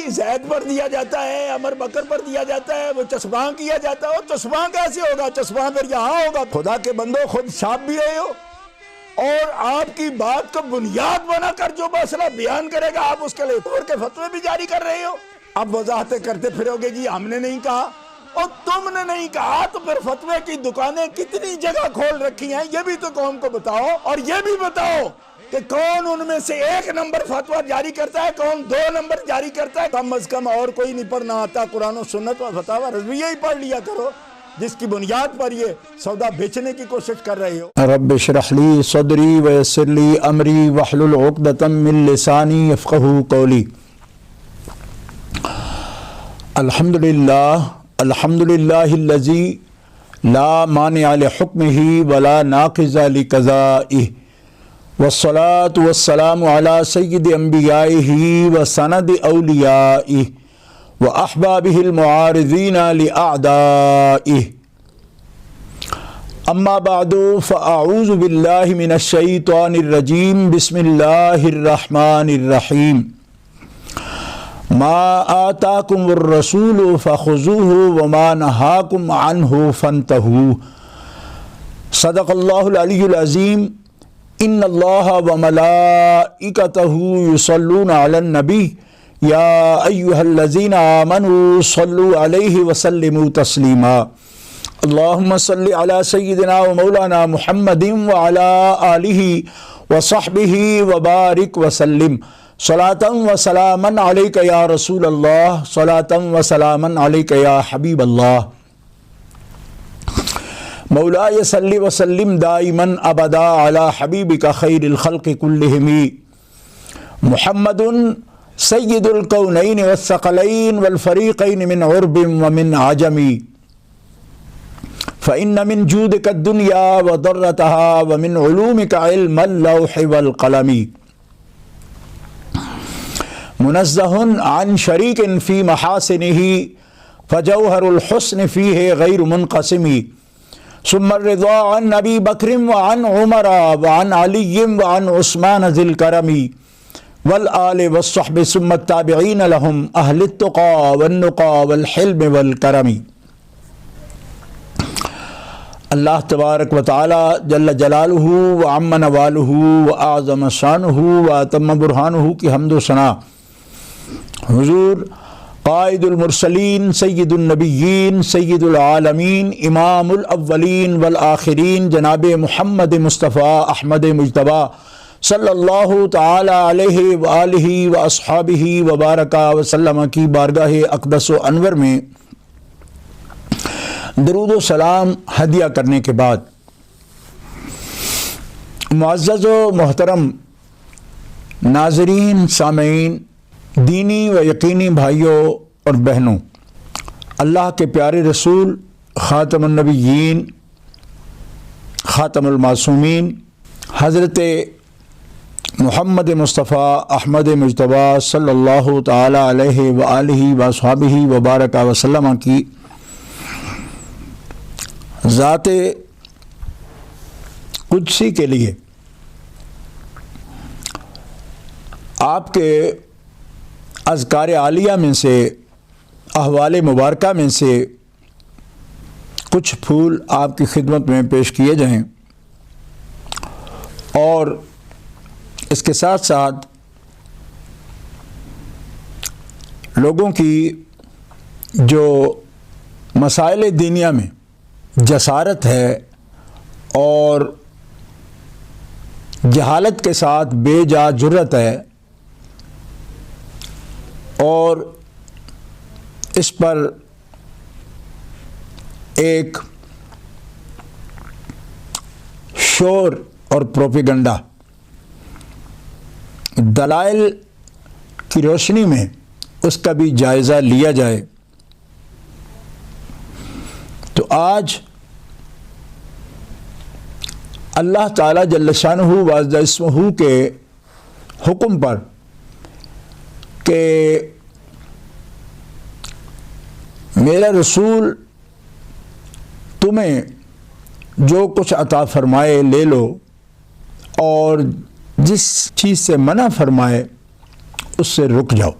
جی زید پر دیا جاتا ہے، عمر بکر پر دیا جاتا ہے، وہ چسباں کیا جاتا ہے۔ چسباں کیسے ہوگا؟ چسباں پھر یہاں ہوگا۔ خدا کے بندو خود چھاپ بھی رہے ہو اور آپ کی بات کو بنیاد بنا کر جو مسئلہ بیان کرے گا آپ اس کے لئے توڑ کے فتوے بھی جاری کر رہے ہو۔ اب وضاحتیں کرتے پھرو گے جی ہم نے نہیں کہا اور تم نے نہیں کہا، تو پھر فتوے کی دکانیں کتنی جگہ کھول رکھی ہیں یہ بھی تو قوم کو بتاؤ، اور یہ بھی بتاؤ کہ کون ان میں سے 1 نمبر فتویٰ جاری کرتا ہے، کون 2 نمبر جاری کرتا ہے۔ کم از کم اور کوئی نہیں پڑھنا آتا، قرآن و سنت و فتاوی رضویہ ہی پڑھ لیا کرو جس کی بنیاد پر یہ سودا بیچنے کی کوشش کر رہے ہو۔ رب اشرح لی صدری ویسر لی امری واحلل عقدۃ من لسانی یفقہوا قولی۔ الحمدللہ الذی لا مانع لحکمہ ولا ناقض لقضائہ، والصلاة والسلام علی سید انبیائہ وسند اولیائہ وأحبابه المعارضين لأعدائه، أما بعد فأعوذ بالله من الشيطان الرجيم، بسم الله الرحمن الرحيم، ما آتاكم الرسول فخذوه وما نهاكم عنه فانتهوا، صدق الله العلي العظيم۔ إن الله وملائكته يصلون على النبي یا ایہا الذین آمنوا صلوا علیہ وسلموا تسلیما، اللہم صل علی سیدنا و مولانا محمد وعلی آلہ وصحبہ وبارک وسلم، صلاۃ و سلاما علیک یا رسول اللہ، صلاۃ و سلاما علیک یا حبیب اللہ، مولاي صل وسلم دائما ابدا علی حبیبک خیر الخلق کلہم، محمد سید الکونین والثقلین والفریقین من عرب ومن عجم، فإن من جودک الدنیا وضرتها ومن علومک علم اللوح والقلم، منزہ عن شریک فی محاسنہ فجوہر الحسن فیہ غیر منقسم، ثم الرضا عن ابی بکر وعن عمر وعن علی وعن عثمان ذی الکرم، والآل والصحب ثم التابعین لهم اہل التقى والنقى والحلم والکرم۔ اللہ تبارک و تعالی جل جلالہ وعم نوالہ واعظم شانہ واتم برہانہ کی حمد و ثنا حضور قائد المرسلین سید النبیین سید العالمین امام الاولین والآخرین جناب محمد مصطفیٰ احمد مجتبیٰ صلی اللہ تعالی علیہ وآلہ واصحابہ وبارکہ وسلم کی بارگاہ اقدس و انور میں درود و سلام ہدیہ کرنے کے بعد، معزز و محترم ناظرین سامعین، دینی و یقینی بھائیوں اور بہنوں، اللہ کے پیارے رسول خاتم النبیین خاتم المعصومین حضرت محمد مصطفیٰ احمد مجتبیٰ صلی اللہ تعالی علیہ وآلہ واصحابہ وبارک وسلم کی ذات قدسی کے لیے آپ کے اذکار عالیہ میں سے، احوال مبارکہ میں سے کچھ پھول آپ کی خدمت میں پیش کیے جائیں، اور اس کے ساتھ ساتھ لوگوں کی جو مسائل دینیہ میں جسارت ہے اور جہالت کے ساتھ بے جا جرت ہے، اور اس پر ایک شور اور پروپیگنڈا دلائل کی روشنی میں اس کا بھی جائزہ لیا جائے، تو آج اللہ تعالیٰ جل شانہ وعز اسمہ کے حکم پر کہ میرا رسول تمہیں جو کچھ عطا فرمائے لے لو، اور جس چیز سے منع فرمائے اس سے رک جاؤ۔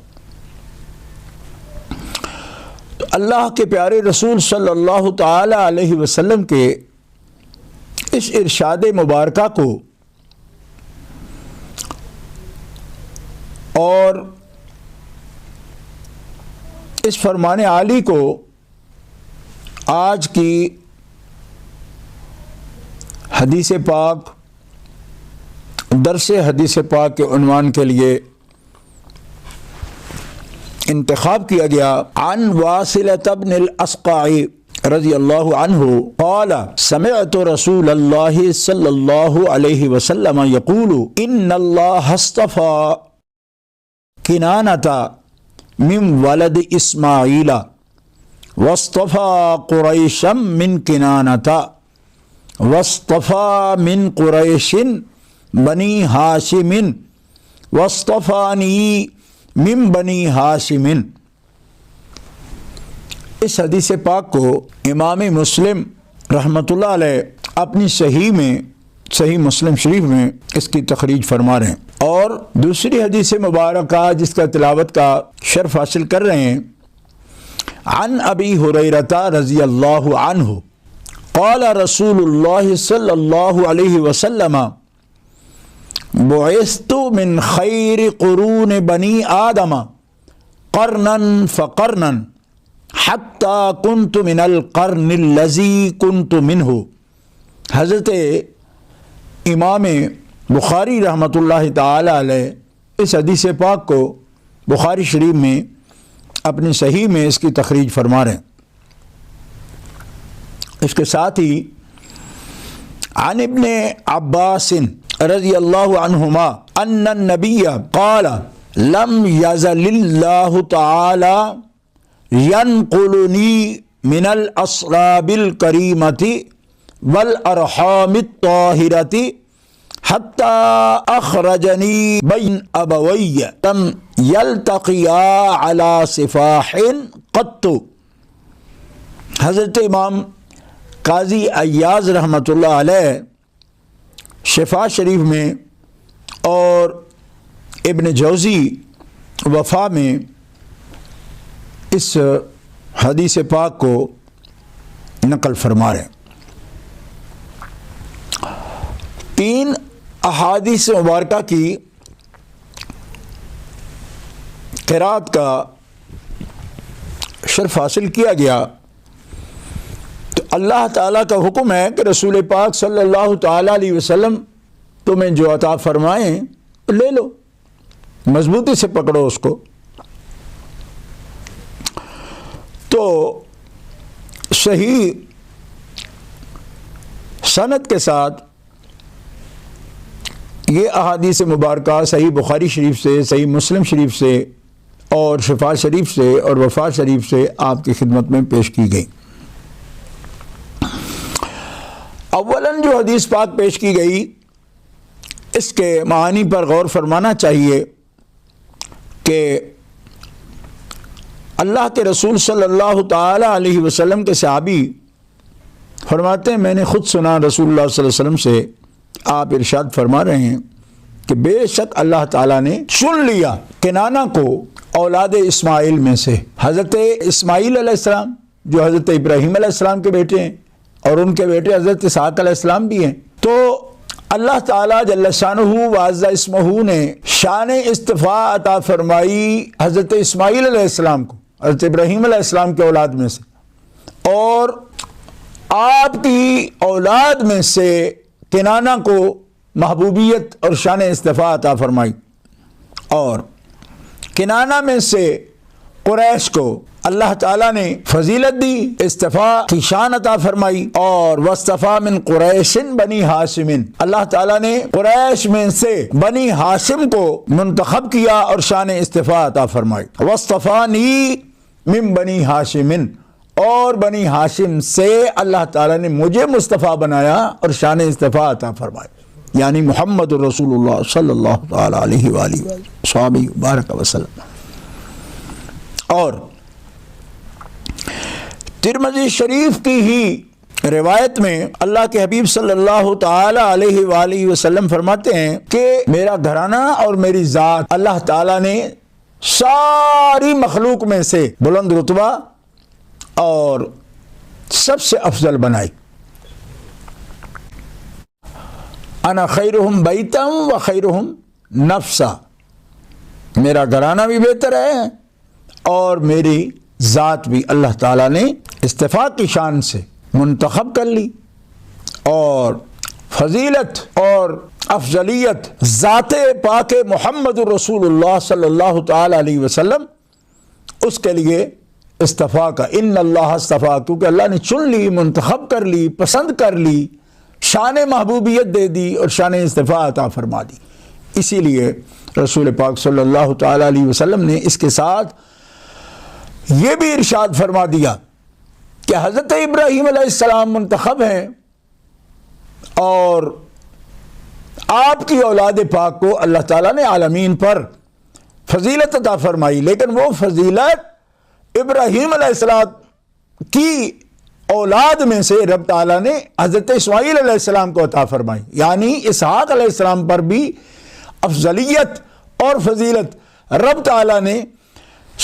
اللہ کے پیارے رسول صلی اللہ تعالی علیہ وسلم کے اس ارشاد مبارکہ کو اور اس فرمان عالی کو آج کی حدیث پاک درس حدیث پاک کے عنوان کے لیے انتخاب کیا گیا۔ عن واصلۃ بن الاسقع رضی اللہ عنہ قال سمعت رسول اللہ صلی اللہ علیہ وسلم یقول ان اللہ اصطفى کنانۃ من ولد اسماعیل واصطفى قریشا من کنانۃ واصطفى من قریش بنی ہاشم واصطفانی من بنی ہاشم۔ اس حدیث پاک کو امام مسلم رحمۃ اللہ علیہ اپنی صحیح مسلم شریف میں اس کی تخریج فرما رہے ہیں، اور دوسری حدیث مبارکہ جس کا تلاوت کا شرف حاصل کر رہے ہیں، عن ابی ہریرہ رضی اللہ عنہ قال رسول اللہ صلی اللہ علیہ وسلم بعثت من خیر قرون بنی آدم قرنا فقرنا حتی کنت من القرن الذی کنت منہ۔ حضرت امام بخاری رحمۃ اللہ تعالی علیہ اس حدیث پاک کو بخاری شریف میں اپنی صحیح میں اس کی تخریج فرما رہے ہیں۔ اس کے ساتھ ہی عن ابن عباس رضی اللہ عنہما ان النبی قال لم یزل اللہ تعالی ینقلنی من الاسراب الکریمۃ والارحام الطاہرۃ حتی اخرجنی بین ابوی لم یلتقیا علی صفاح قط۔ حضرت امام قاضی ایاز رحمۃ اللہ علیہ شفا شریف میں اور ابن جوزی وفا میں اس حدیث پاک کو نقل فرما رہے ہیں۔ 3 احادیث مبارکہ کی قرات کا شرف حاصل کیا گیا تو اللہ تعالیٰ کا حکم ہے کہ رسول پاک صلی اللہ تعالیٰ علیہ وسلم تمہیں جو عطا فرمائیں لے لو، مضبوطی سے پکڑو اس کو۔ تو صحیح سند کے ساتھ یہ احادیث مبارکہ صحیح بخاری شریف سے، صحیح مسلم شریف سے اور شفا شریف سے اور وفا شریف سے آپ کی خدمت میں پیش کی گئی۔ اولاً جو حدیث پاک پیش کی گئی اس کے معانی پر غور فرمانا چاہیے کہ اللہ کے رسول صلی اللہ تعالی علیہ وسلم کے صحابی فرماتے ہیں میں نے خود سنا رسول اللہ صلی اللہ علیہ وسلم سے، آپ ارشاد فرما رہے ہیں کہ بے شک اللہ تعالیٰ نے چن لیا کنانہ کو اولاد اسماعیل میں سے۔ حضرت اسماعیل علیہ السلام جو حضرت ابراہیم علیہ السلام کے بیٹے ہیں اور ان کے بیٹے حضرت اسحاق علیہ السلام بھی ہیں، تو اللہ تعالیٰ جل شانہ وعز اسمہ نے شان اصطفاء عطا فرمائی حضرت اسماعیل علیہ السلام کو حضرت ابراہیم علیہ السلام کے اولاد میں سے، اور آپ کی اولاد میں سے کنانہ کو محبوبیت اور شان اصطفاء عطا فرمائی، اور کنانہ میں سے قریش کو اللہ تعالیٰ نے فضیلت دی، اصطفاء کی شان عطا فرمائی، اور واصطفیٰ من قریش بنی ہاشم، اللہ تعالیٰ نے قریش میں سے بنی ہاشم کو منتخب کیا اور شان اصطفاء عطا فرمائی۔ واصطفانی من بنی ہاشم، اور بنی ہاشم سے اللہ تعالیٰ نے مجھے مصطفیٰ بنایا اور شان اصطفاء عطا فرمائی، یعنی محمد رسول اللہ صلی اللہ تعالی علیہ وآلہ وصحبہ بارک وسلم۔ اور ترمذی شریف کی ہی روایت میں اللہ کے حبیب صلی اللہ تعالی علیہ وآلہ وسلم فرماتے ہیں کہ میرا گھرانہ اور میری ذات اللہ تعالیٰ نے ساری مخلوق میں سے بلند رتبہ اور سب سے افضل بنائی. انا خیرہم بیتا و خیرہم نفسا، میرا گھرانہ بھی بہتر ہے اور میری ذات بھی اللہ تعالیٰ نے اصطفاء کی شان سے منتخب کر لی. اور فضیلت اور افضلیت ذات پاک محمد رسول اللہ صلی اللہ تعالیٰ علیہ وسلم، اس کے لیے اصطفاء کا ان اللہ اصطفیٰ، کیونکہ اللہ نے چن لی، منتخب کر لی، پسند کر لی، شان محبوبیت دے دی اور شان اصطفاء عطا فرما دی. اسی لیے رسول پاک صلی اللہ تعالیٰ علیہ وسلم نے اس کے ساتھ یہ بھی ارشاد فرما دیا کہ حضرت ابراہیم علیہ السلام منتخب ہیں اور آپ کی اولاد پاک کو اللہ تعالیٰ نے عالمین پر فضیلت عطا فرمائی، لیکن وہ فضیلت ابراہیم علیہ السلام کی اولاد میں سے رب تعالیٰ نے حضرت اسماعیل علیہ السلام کو عطا فرمائی. یعنی اسحاق علیہ السلام پر بھی افضلیت اور فضیلت رب تعالیٰ نے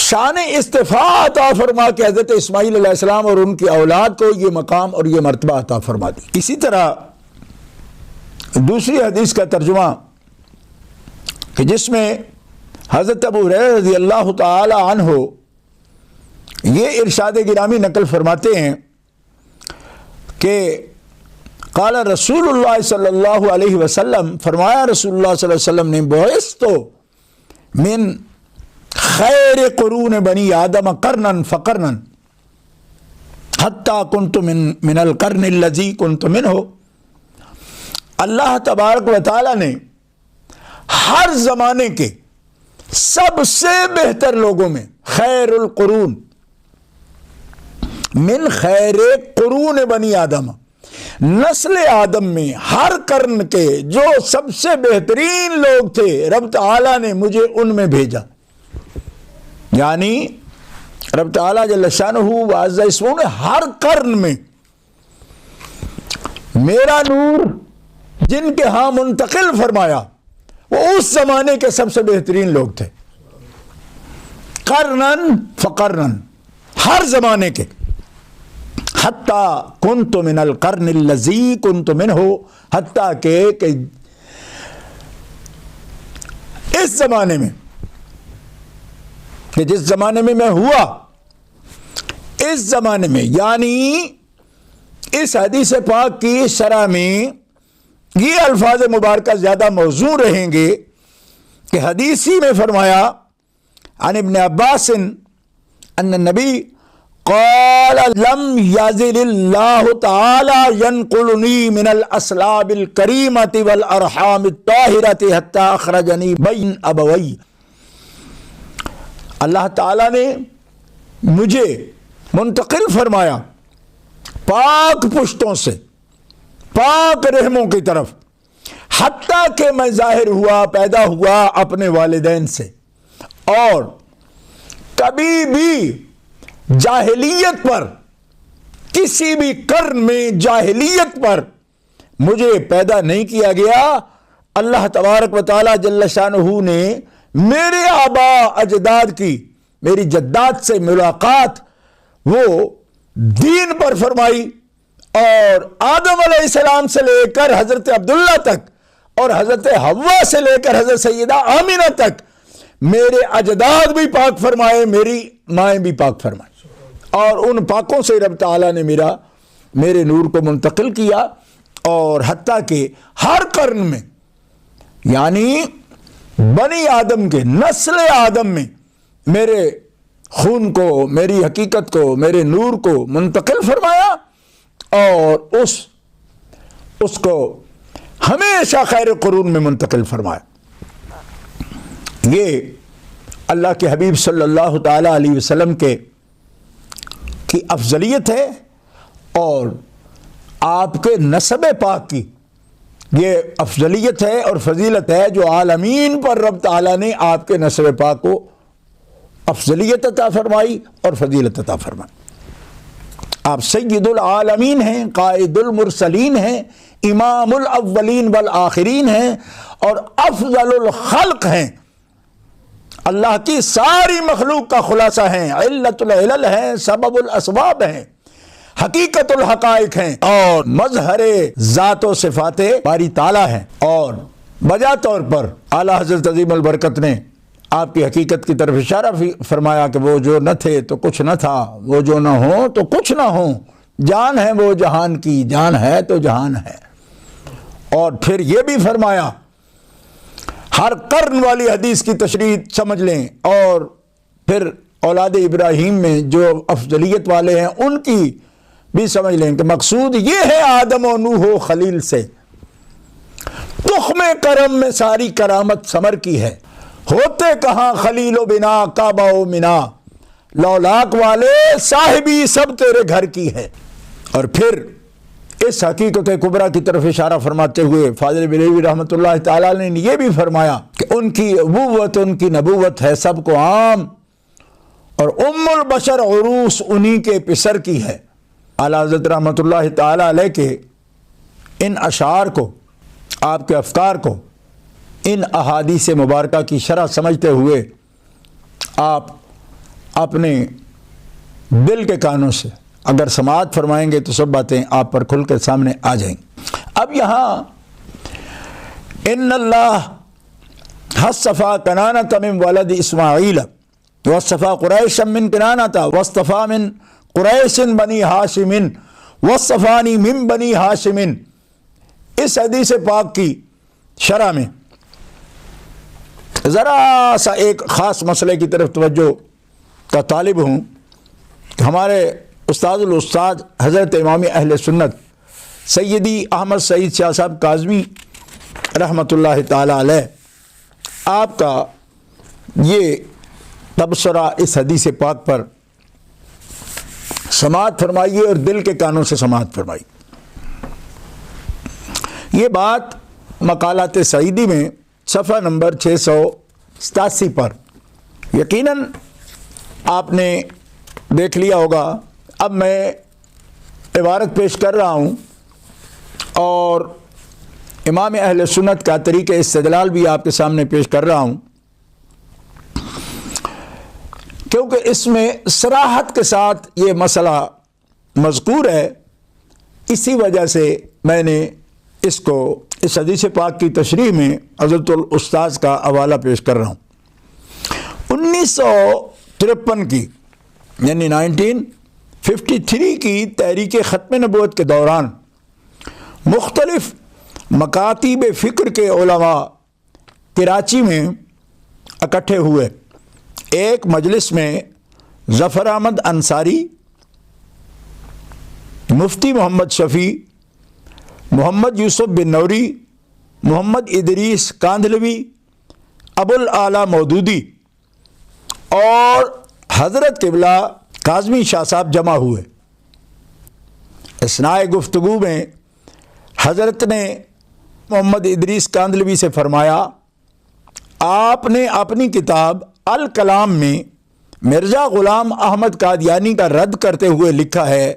شان اصطفاء عطا فرما کے حضرت اسماعیل علیہ السلام اور ان کی اولاد کو یہ مقام اور یہ مرتبہ عطا فرما دی. اسی طرح دوسری حدیث کا ترجمہ کہ جس میں حضرت ابو ہریرہ رضی اللہ تعالی عنہ یہ ارشاد گرامی نقل فرماتے ہیں کہ قال رسول اللہ صلی اللہ علیہ وسلم، فرمایا رسول اللہ صلی اللہ علیہ وسلم نے، بعثت من خیر قرون بنی آدم قرنا فقرنا حتی کنت من القرن الذی کنت منہ. اللہ تبارک و تعالی نے ہر زمانے کے سب سے بہتر لوگوں میں، خیر القرون من خیر قرون بنی آدم، نسل آدم میں ہر قرن کے جو سب سے بہترین لوگ تھے رب تعالیٰ نے مجھے ان میں بھیجا. یعنی رب تعالیٰ جل شانہ و عز اسمہ نے ہر قرن میں میرا نور جن کے ہاں منتقل فرمایا وہ اس زمانے کے سب سے بہترین لوگ تھے. قرنن فقرنن، ہر زمانے کے. حتیٰ کنت من القرن الذی کنت منہ، حتیٰ کہ اس زمانے میں، کہ جس زمانے میں ہوا، اس زمانے میں، یعنی اس حدیث پاک کی شرح میں یہ الفاظ مبارکہ زیادہ موزوں رہیں گے کہ حدیثی میں فرمایا عن ابن عباس ان النبی قال لم یزل اللہ تعالی ینقلنی من الاسلاب الکریمۃ والارحام الطاہرۃ حتی اخرجنی بین ابوی. اللہ تعالی نے مجھے منتقل فرمایا پاک پشتوں سے، پاک رحموں کی طرف، حتیٰ کہ میں ظاہر ہوا، پیدا ہوا اپنے والدین سے، اور کبھی بھی جاہلیت پر، کسی بھی قرن میں جاہلیت پر مجھے پیدا نہیں کیا گیا. اللہ تبارک و تعالی جل شانہ نے میرے آبا اجداد کی، میری جدات سے ملاقات وہ دین پر فرمائی، اور آدم علیہ السلام سے لے کر حضرت عبداللہ تک اور حضرت حوا سے لے کر حضرت سیدہ آمینہ تک میرے اجداد بھی پاک فرمائے، میری مائیں بھی پاک فرمائے، اور ان پاکوں سے رب تعالیٰ نے میرے نور کو منتقل کیا. اور حتیٰ کہ ہر قرن میں، یعنی بنی آدم کے، نسل آدم میں میرے خون کو، میری حقیقت کو، میرے نور کو منتقل فرمایا، اور اس کو ہمیشہ خیر قرون میں منتقل فرمایا. یہ اللہ کے حبیب صلی اللہ تعالی علیہ وسلم کی افضلیت ہے، اور آپ کے نسب پاک کی یہ افضلیت ہے اور فضیلت ہے جو عالمین پر رب تعالیٰ نے آپ کے نسب پاک کو افضلیت عطا فرمائی اور فضیلت عطا فرمائی. آپ سید العالمین ہیں، قائد المرسلین ہیں، امام الاولین والآخرین ہیں، اور افضل الخلق ہیں. اللہ کی ساری مخلوق کا خلاصہ ہیں، علت العلل ہیں، سبب الاسباب ہیں، حقیقت الحقائق ہیں، اور مظہر ذات و صفات باری تعالیٰ ہیں۔ اور بجا طور پر اعلیٰ حضرت عظیم البرکت نے آپ کی حقیقت کی طرف اشارہ فرمایا کہ وہ جو نہ تھے تو کچھ نہ تھا، وہ جو نہ ہوں تو کچھ نہ ہوں، جان ہے وہ جہان کی، جان ہے تو جہان ہے۔ اور پھر یہ بھی فرمایا، ہر قرن والی حدیث کی تشریح سمجھ لیں، اور پھر اولاد ابراہیم میں جو افضلیت والے ہیں ان کی بھی سمجھ لیں کہ مقصود یہ ہے آدم و نوح و خلیل سے تخم کرم میں ساری کرامت ثمر کی ہے، ہوتے کہاں خلیل و بنا کعبہ و منا، لولاک والے صاحبی سب تیرے گھر کی ہے۔ اور پھر اس حقیقت کبریٰ کی طرف اشارہ فرماتے ہوئے فاضل بریلوی رحمۃ اللہ تعالیٰ نے یہ بھی فرمایا کہ ان کی ابوت، ان کی نبوت ہے سب کو عام، اور ام البشر عروس انہی کے پسر کی ہے۔ اعلیٰ حضرت رحمۃ اللہ تعالیٰ علیہ کے ان اشعار کو، آپ کے افکار کو، ان احادیث مبارکہ کی شرح سمجھتے ہوئے آپ اپنے دل کے کانوں سے اگر سماعت فرمائیں گے تو سب باتیں آپ پر کھل کر سامنے آ جائیں گی۔ اب یہاں ان اللہ حصفا کنانۃ من ولد اسماعیل واصطفى قریشا من کنانۃ واصطفى من قریش بنی ہاشم واصطفانی من بنی ہاشم، اس حدیث پاک کی شرح میں ذرا سا ایک خاص مسئلے کی طرف توجہ کا طالب ہوں کہ ہمارے استاد الاستاد حضرت امام اہل سنت سیدی احمد سعید شاہ صاحب کاظمی رحمۃ اللہ تعالی علیہ، آپ کا یہ تبصرہ اس حدیث پاک پر سماعت فرمائیے اور دل کے کانوں سے سماعت فرمائیے۔ یہ بات مقالات سعیدی میں صفحہ نمبر 687 پر یقیناً آپ نے دیکھ لیا ہوگا۔ اب میں عبارت پیش کر رہا ہوں اور امام اہل سنت کا طریقہ استدلال بھی آپ کے سامنے پیش کر رہا ہوں، کیونکہ اس میں صراحت کے ساتھ یہ مسئلہ مذکور ہے، اسی وجہ سے میں نے اس کو اس حدیث پاک کی تشریح میں حضرت الاستاذ کا حوالہ پیش کر رہا ہوں۔ 1953 کی یعنی 1953 کی تحریک ختم نبوت کے دوران مختلف مکاتب فکر کے علماء کراچی میں اکٹھے ہوئے۔ ایک مجلس میں ظفر احمد انصاری، مفتی محمد شفیع، محمد یوسف بن نوری، محمد ادریس کاندھلوی، ابوالعلا مودودی اور حضرت قبلہ کاظمی شاہ صاحب جمع ہوئے۔ اثناء گفتگو میں حضرت نے محمد ادریس کاندھلوی سے فرمایا، آپ نے اپنی کتاب الکلام میں مرزا غلام احمد قادیانی کا رد کرتے ہوئے لکھا ہے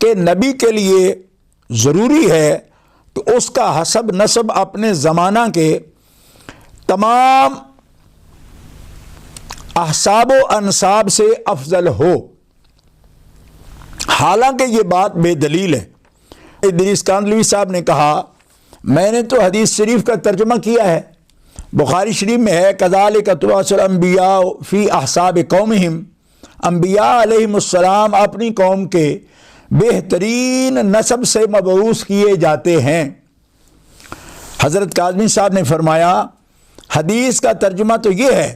کہ نبی کے لیے ضروری ہے کہ اس کا حسب نسب اپنے زمانہ کے تمام احساب و انساب سے افضل ہو، حالانکہ یہ بات بے دلیل ہے۔ ادریس کاندھلوی صاحب نے کہا، میں نے تو حدیث شریف کا ترجمہ کیا ہے، بخاری شریف میں ہے کذالک تبعث الانبیاء فی احساب قومہم، انبیاء علیہم السلام اپنی قوم کے بہترین نسب سے مبعوث کیے جاتے ہیں۔ حضرت کاظمی صاحب نے فرمایا، حدیث کا ترجمہ تو یہ ہے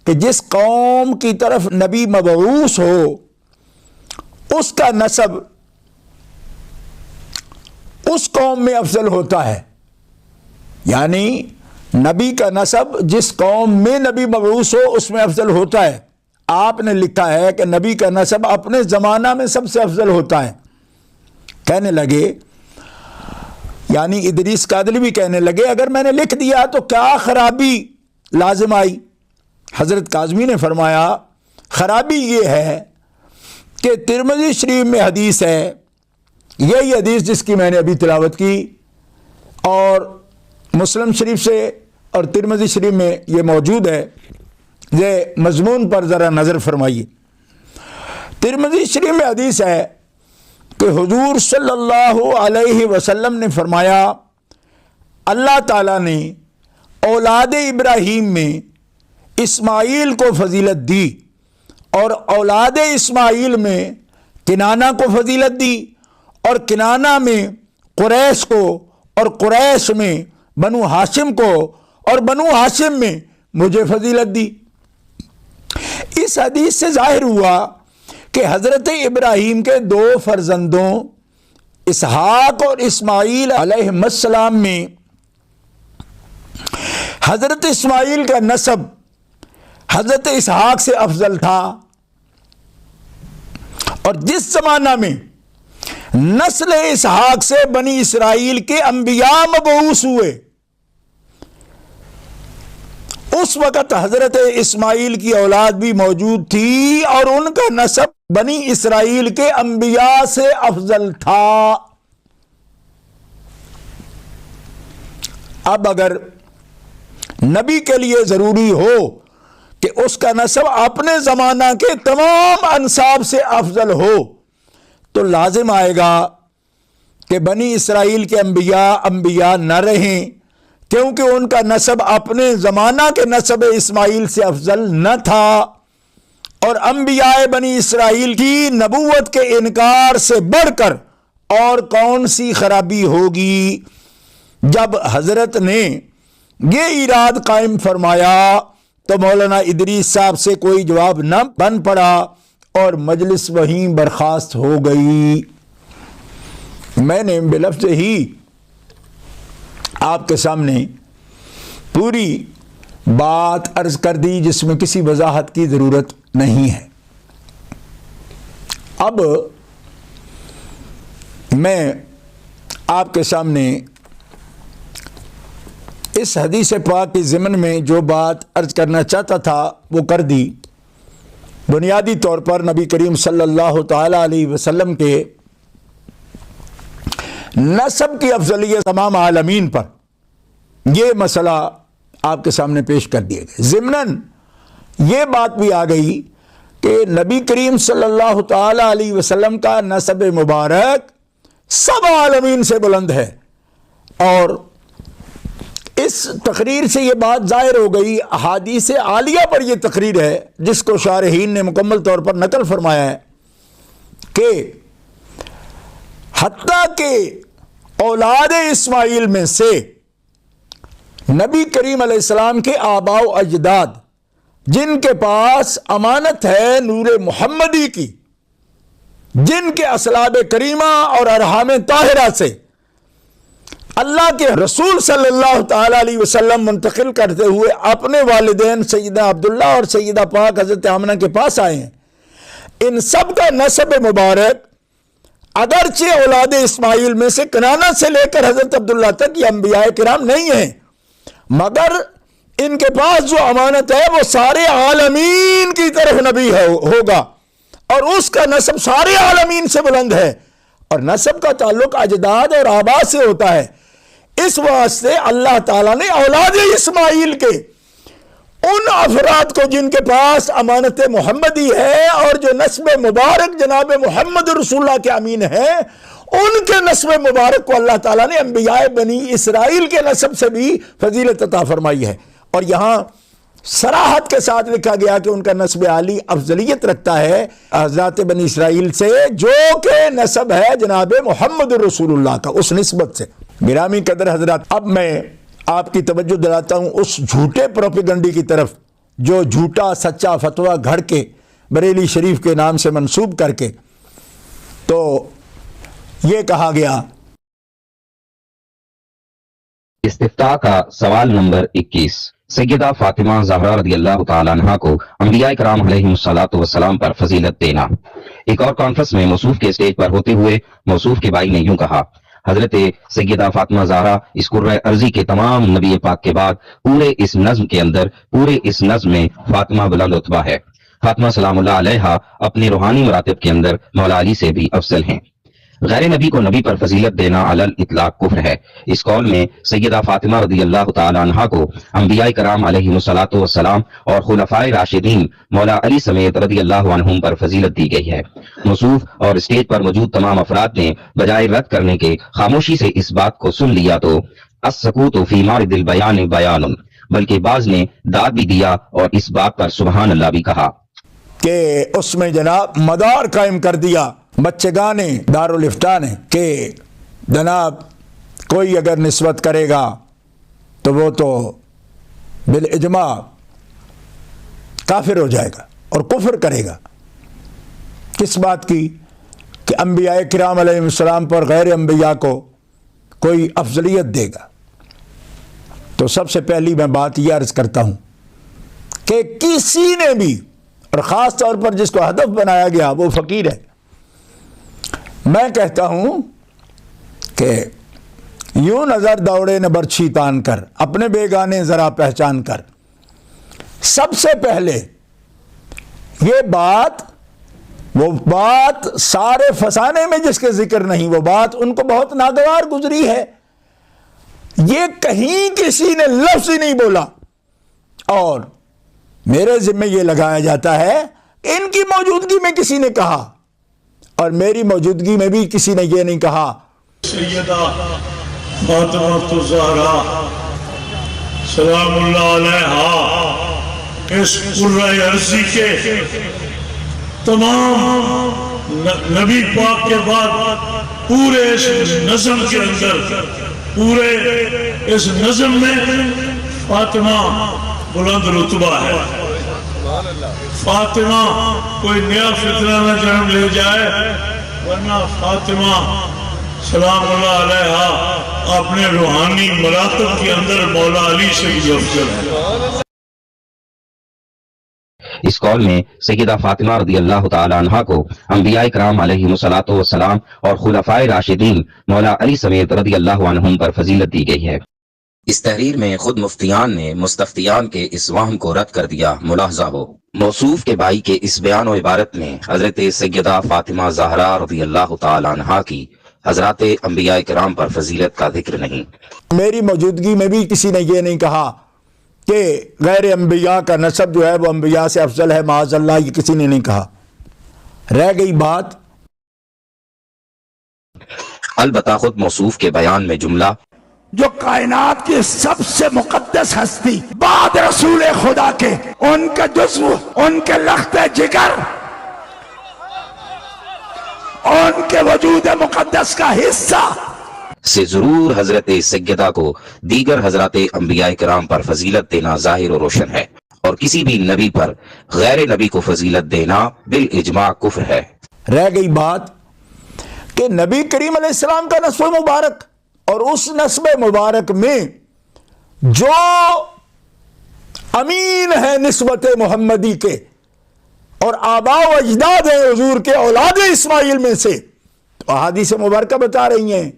کہ جس قوم کی طرف نبی مبعوث ہو اس کا نسب اس قوم میں افضل ہوتا ہے، یعنی نبی کا نسب جس قوم میں نبی مبعوث ہو اس میں افضل ہوتا ہے۔ آپ نے لکھا ہے کہ نبی کا نسب اپنے زمانہ میں سب سے افضل ہوتا ہے۔ کہنے لگے، یعنی ادریس کاندھلوی بھی کہنے لگے، اگر میں نے لکھ دیا تو کیا خرابی لازم آئی؟ حضرت کاظمی نے فرمایا، خرابی یہ ہے کہ ترمذی شریف میں حدیث ہے، یہی حدیث جس کی میں نے ابھی تلاوت کی، اور مسلم شریف سے اور ترمذی شریف میں یہ موجود ہے یہ مضمون پر ذرا نظر فرمائیے۔ ترمذی شریف میں حدیث ہے کہ حضور صلی اللہ علیہ وسلم نے فرمایا اللہ تعالیٰ نے اولاد ابراہیم میں اسماعیل کو فضیلت دی اور اولاد اسماعیل میں کنانہ کو فضیلت دی اور کنانہ میں قریش کو اور قریش میں بنو ہاشم کو اور بنو ہاشم میں مجھے فضیلت دی۔ اس حدیث سے ظاہر ہوا کہ حضرت ابراہیم کے دو فرزندوں اسحاق اور اسماعیل علیہ السلام میں حضرت اسماعیل کا نسب حضرت اسحاق سے افضل تھا، اور جس زمانہ میں نسل اسحاق سے بنی اسرائیل کے انبیاء مبعوث ہوئے اس وقت حضرت اسماعیل کی اولاد بھی موجود تھی اور ان کا نسب بنی اسرائیل کے انبیاء سے افضل تھا۔ اب اگر نبی کے لیے ضروری ہو کہ اس کا نسب اپنے زمانہ کے تمام انساب سے افضل ہو تو لازم آئے گا کہ بنی اسرائیل کے انبیاء نہ رہیں، کیونکہ ان کا نسب اپنے زمانہ کے نسب اسماعیل سے افضل نہ تھا، اور انبیاء بنی اسرائیل کی نبوت کے انکار سے بڑھ کر اور کون سی خرابی ہوگی۔ جب حضرت نے یہ اراد قائم فرمایا تو مولانا ادریس صاحب سے کوئی جواب نہ بن پڑا اور مجلس وہیں برخاست ہو گئی۔ میں نے بلفظ ہی آپ کے سامنے پوری بات عرض کر دی جس میں کسی وضاحت کی ضرورت نہیں ہے۔ اب میں آپ کے سامنے اس حدیث پاک کے ضمن میں جو بات عرض کرنا چاہتا تھا وہ کر دی۔ بنیادی طور پر نبی کریم صلی اللہ تعالی علیہ وسلم کے نسب کی افضلیت تمام عالمین پر یہ مسئلہ آپ کے سامنے پیش کر دیا گیا۔ ضمناً یہ بات بھی آ گئی کہ نبی کریم صلی اللہ تعالی علیہ وسلم کا نسب مبارک سب عالمین سے بلند ہے، اور اس تقریر سے یہ بات ظاہر ہو گئی، احادیث عالیہ پر یہ تقریر ہے جس کو شارحین نے مکمل طور پر نقل فرمایا ہے کہ حتیٰ کہ اولاد اسماعیل میں سے نبی کریم علیہ السلام کے آباء و اجداد جن کے پاس امانت ہے نور محمدی کی، جن کے اصلاب کریمہ اور ارحام طاہرہ سے اللہ کے رسول صلی اللہ تعالی علیہ وسلم منتقل کرتے ہوئے اپنے والدین سیدہ عبداللہ اور سیدہ پاک حضرت آمنہ کے پاس آئے ہیں، ان سب کا نسب مبارک اگرچہ اولاد اسماعیل میں سے کنانہ سے لے کر حضرت عبداللہ تک یہ انبیاء کرام نہیں ہیں، مگر ان کے پاس جو امانت ہے وہ سارے عالمین کی طرف نبی ہوگا، اور اس کا نسب سارے عالمین سے بلند ہے، اور نسب کا تعلق اجداد اور آباء سے ہوتا ہے۔ اس واسطے اللہ تعالیٰ نے اولاد اسماعیل کے ان افراد کو جن کے پاس امانت محمدی ہے اور جو نسب مبارک جناب محمد رسول اللہ کے امین ہیں، ان کے نسب مبارک کو اللہ تعالیٰ نے انبیاء بنی اسرائیل کے نسب سے بھی فضیلت عطا فرمائی ہے، اور یہاں صراحت کے ساتھ لکھا گیا کہ ان کا نسب عالی افضلیت رکھتا ہے حضرات بنی اسرائیل سے جو کہ نسب ہے جناب محمد رسول اللہ کا، اس نسبت سے۔ گرامی قدر حضرات، اب میں آپ کی توجہ دلاتا ہوں اس جھوٹے پروپیگنڈی کی طرف جو جھوٹا سچا فتویٰ گھڑ کے بریلی شریف کے نام سے منسوب کر کے تو یہ کہا گیا۔ استفتاء کا سوال نمبر 21۔ سیدہ فاطمہ زہرا رضی اللہ تعالیٰ عنہ کو انبیاء کرام علیہ السلام پر فضیلت دینا۔ ایک اور کانفرنس میں موصوف کے اسٹیج پر ہوتے ہوئے موصوف کے بھائی نے یوں کہا: حضرت سیدہ فاطمہ زہرا اس قرۂ ارضی کے تمام نبی پاک کے بعد پورے اس نظم میں فاطمہ بلند رتبہ ہے۔ فاطمہ سلام اللہ علیہا اپنے روحانی مراتب کے اندر مولا علی سے بھی افضل ہیں۔ غیر نبی کو نبی پر فضیلت دینا علی الاطلاق کفر ہے۔ اس قول میں سیدہ فاطمہ رضی اللہ تعالی عنہا کو انبیاء کرام علیہم الصلاۃ والسلام اور خلفائے راشدین مولا علی سمیت رضی اللہ عنہم پر فضیلت دی گئی ہے۔ موصوف اور اسٹیج پر موجود تمام افراد نے بجائے رد کرنے کے خاموشی سے اس بات کو سن لیا تو السکوت فی مارد البیان بیان، بلکہ بعض نے داد بھی دیا اور اس بات پر سبحان اللہ بھی کہا کہ اس میں جناب مدار قائم کر دیا بچگانے دارالفتاء نے کہ جناب کوئی اگر نسبت کرے گا تو وہ تو بالاجماع کافر ہو جائے گا اور کفر کرے گا۔ کس بات کی؟ کہ انبیاء کرام علیہ السلام پر غیر انبیاء کو کوئی افضلیت دے گا۔ تو سب سے پہلی میں بات یہ عرض کرتا ہوں کہ کسی نے بھی، اور خاص طور پر جس کو ہدف بنایا گیا وہ فقیر ہے، میں کہتا ہوں کہ یوں نظر دوڑے نہ برچھی تان کر، اپنے بیگانے ذرا پہچان کر۔ سب سے پہلے یہ بات، وہ بات سارے فسانے میں جس کے ذکر نہیں، وہ بات ان کو بہت ناگوار گزری ہے۔ یہ کہیں کسی نے لفظ ہی نہیں بولا، اور میرے ذمہ یہ لگایا جاتا ہے ان کی موجودگی میں کسی نے کہا، اور میری موجودگی میں بھی کسی نے یہ نہیں کہا۔ سیدہ فاطمہ الزہرا سلام اللہ علیہا اس قرۂ ارضی کے تمام نبی پاک کے بعد پورے اس نظم کے اندر، پورے اس نظم میں فاطمہ بلند رتبہ ہے۔ فاطمہ کوئی نیا فتنہ نہ جنم لے جائے، ورنہ فاطمہ سلام اللہ علیہا اپنے روحانی مراتب کے اندر مولا علی سے بھی افضل ہے۔ اس قول میں سیدہ فاطمہ رضی اللہ تعالی عنہا کو انبیاء کرام علیہم الصلاۃ والسلام اور خلفائے راشدین مولا علی سمیت رضی اللہ عنہم پر فضیلت دی گئی ہے۔ اس تحریر میں خود مفتیان نے مستفتیان کے اس وہم کو رد کر دیا۔ ملاحظہ ہو، موصوف کے بھائی کے اس بیان و عبارت میں حضرت سیدہ فاطمہ زہرا رضی اللہ تعالی عنہا کی حضرات انبیاء کرام پر فضیلت کا ذکر نہیں۔ میری موجودگی میں بھی کسی نے یہ نہیں کہا کہ غیر انبیاء کا نسب جو ہے وہ انبیاء سے افضل ہے، معاذ اللہ، یہ کسی نے نہیں کہا۔ رہ گئی بات، البتہ خود موصوف کے بیان میں جملہ جو کائنات کی سب سے مقدس ہستی بعد رسول خدا کے، ان کا جزو، ان کے لخت جگر، ان کے وجود مقدس کا حصہ سے ضرور حضرت سیدہ کو دیگر حضرات انبیاء کرام پر فضیلت دینا ظاہر و روشن ہے، اور کسی بھی نبی پر غیر نبی کو فضیلت دینا بالاجماع کفر ہے۔ رہ گئی بات کہ نبی کریم علیہ السلام کا نسب مبارک، اور اس نسب مبارک میں جو امین ہے نسبت محمدی کے، اور آباء و اجداد ہیں حضور کے اولاد اسماعیل میں سے، تو احادیث مبارکہ بتا رہی ہیں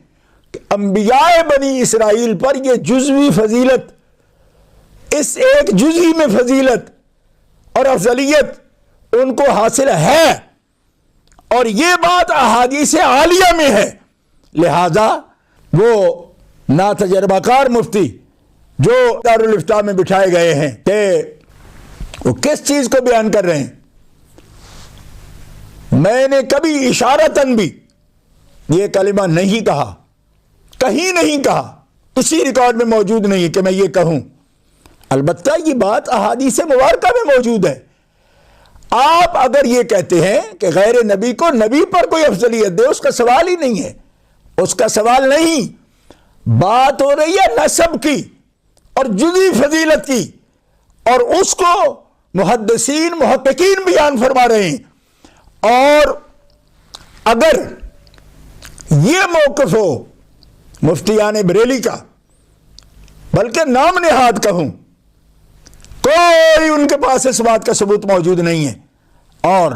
کہ انبیاء بنی اسرائیل پر یہ جزوی فضیلت، اس ایک جزوی میں فضیلت اور افضلیت ان کو حاصل ہے، اور یہ بات احادیث عالیہ میں ہے۔ لہذا وہ ناتجربہ کار مفتی جو دارالفتاء میں بٹھائے گئے ہیں کہ وہ کس چیز کو بیان کر رہے ہیں، میں نے کبھی اشارتاً بھی یہ کلمہ نہیں کہا، کہیں نہیں کہا، کسی ریکارڈ میں موجود نہیں کہ میں یہ کہوں۔ البتہ یہ بات احادیث مبارکہ میں موجود ہے۔ آپ اگر یہ کہتے ہیں کہ غیر نبی کو نبی پر کوئی افضلیت دے، اس کا سوال ہی نہیں ہے، اس کا سوال نہیں، بات ہو رہی ہے نسب کی اور جزوی فضیلت کی، اور اس کو محدثین محققین بیان فرما رہے ہیں۔ اور اگر یہ موقف ہو مفتیان بریلی کا، بلکہ نام نہاد کہوں، کوئی ان کے پاس اس بات کا ثبوت موجود نہیں ہے، اور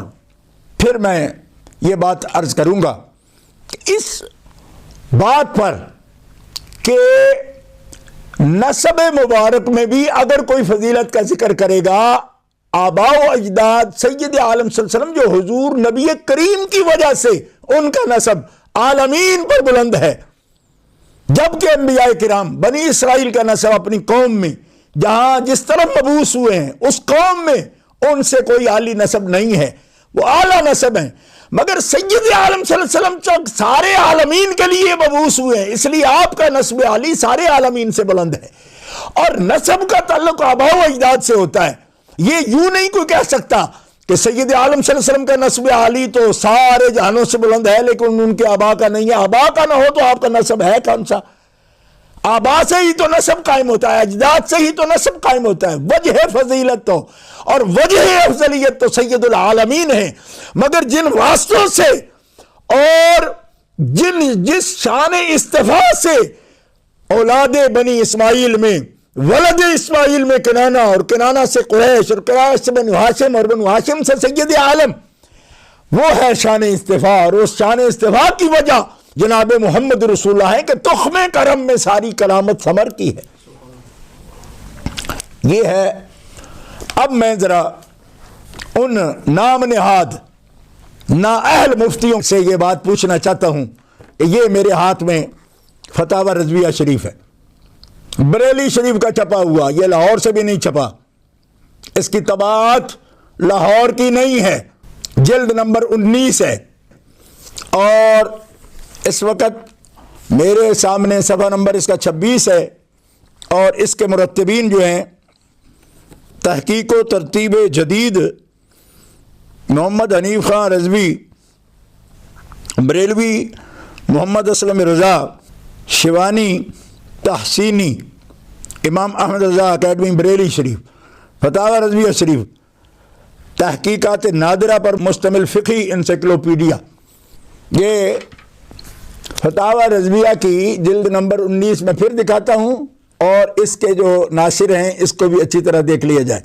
پھر میں یہ بات عرض کروں گا کہ اس بات پر کہ نسب مبارک میں بھی اگر کوئی فضیلت کا ذکر کرے گا، آباء و اجداد سید عالم صلی اللہ علیہ وسلم جو حضور نبی کریم کی وجہ سے ان کا نسب عالمین پر بلند ہے، جبکہ انبیاء کرام بنی اسرائیل کا نسب اپنی قوم میں جہاں جس طرف مبعوث ہوئے ہیں اس قوم میں ان سے کوئی عالی نسب نہیں ہے، وہ اعلیٰ نسب ہیں، مگر سید عالم صلی اللہ علیہ وسلم سارے عالمین کے لیے مبعوث ہوئے ہیں، اس لیے آپ کا نسب عالی سارے عالمین سے بلند ہے۔ اور نسب کا تعلق آباء و اجداد سے ہوتا ہے، یہ یوں نہیں کوئی کہہ سکتا کہ سید عالم صلی اللہ علیہ وسلم کا نسب عالی تو سارے جہانوں سے بلند ہے لیکن ان کے آباء کا نہیں ہے۔ آباء کا نہ ہو تو آپ کا نسب ہے کون سا؟ آباء سے ہی تو نسب قائم ہوتا ہے، اجداد سے ہی تو نسب قائم ہوتا ہے۔ وجہ فضیلت تو اور وجہ افضلیت تو سید العالمین ہے، مگر جن واسطوں سے اور جس شان اصطفاء سے اولاد بنی اسماعیل میں ولد اسماعیل میں کنانہ اور کنانہ سے قریش اور قریش سے بنو ہاشم اور بنو ہاشم سے سید عالم، وہ ہے شان اصطفاء، اور اس شان اصطفاء کی وجہ جناب محمد رسول اللہ ہے کہ تخم کرم میں ساری کرامت ثمر کی ہے۔ یہ ہے۔ اب میں ذرا ان نام نہاد نااہل مفتیوں سے یہ بات پوچھنا چاہتا ہوں کہ یہ میرے ہاتھ میں فتاوی رضویہ شریف ہے، بریلی شریف کا چھپا ہوا، یہ لاہور سے بھی نہیں چھپا، اس کی طباعت لاہور کی نہیں ہے، جلد نمبر 19 ہے، اور اس وقت میرے سامنے صفحہ نمبر اس کا 26 ہے، اور اس کے مرتبین جو ہیں تحقیق و ترتیب جدید محمد حنیف خان رضوی، بریلوی محمد اسلم رضا، شیوانی تحسینی، امام احمد رضا اکیڈمی بریلی شریف، فتاوی رضویہ شریف، تحقیقات نادرہ پر مشتمل فقہی انسائکلوپیڈیا، یہ فتاوی رضویہ کی جلد نمبر 19 میں پھر دکھاتا ہوں، اور اس کے جو ناصر ہیں اس کو بھی اچھی طرح دیکھ لیا جائے۔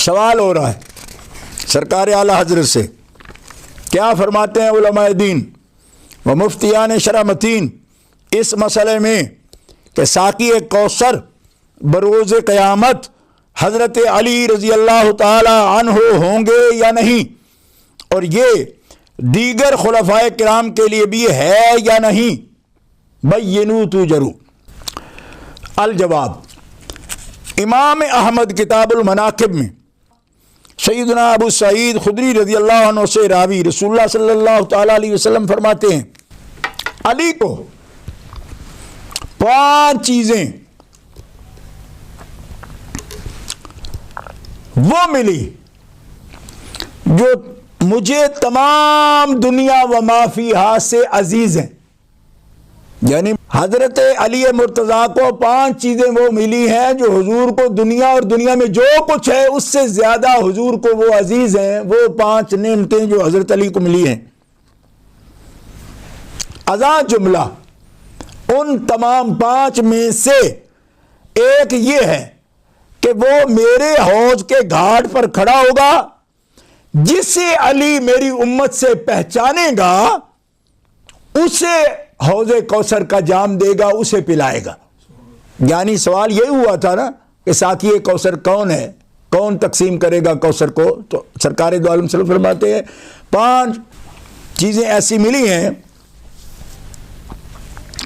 سوال ہو رہا ہے سرکار اعلیٰ حضرت سے، کیا فرماتے ہیں علماء دین و مفتیان شرع متین اس مسئلے میں کہ ساقی کوثر بروز قیامت حضرت علی رضی اللہ تعالی عنہ ہوں گے یا نہیں، اور یہ دیگر خلفائے کرام کے لیے بھی ہے یا نہیں؟ بینو توجرو۔ الجواب، امام احمد کتاب المناقب میں سیدنا ابو سعید خدری رضی اللہ عنہ سے راوی رسول اللہ صلی اللہ تعالی علیہ وسلم فرماتے ہیں علی کو 5 چیزیں وہ ملی جو مجھے تمام دنیا و ما فیہا سے عزیز ہیں، یعنی حضرت علی مرتضیٰ کو 5 چیزیں وہ ملی ہیں جو حضور کو دنیا اور دنیا میں جو کچھ ہے اس سے زیادہ حضور کو وہ عزیز ہیں، وہ 5 نعمتیں جو حضرت علی کو ملی ہیں۔ ازاں جملہ ان تمام 5 میں سے ایک یہ ہے کہ وہ میرے حوض کے گھاٹ پر کھڑا ہوگا، جسے علی میری امت سے پہچانے گا اسے حوض کوثر کا جام دے گا، اسے پلائے گا۔ یعنی سوال یہ ہوا تھا نا کہ ساقی کوثر کون ہے، کون تقسیم کرے گا کوثر کو؟ تو سرکار دو عالم صلی اللہ علیہ وسلم فرماتے ہیں 5 چیزیں ایسی ملی ہیں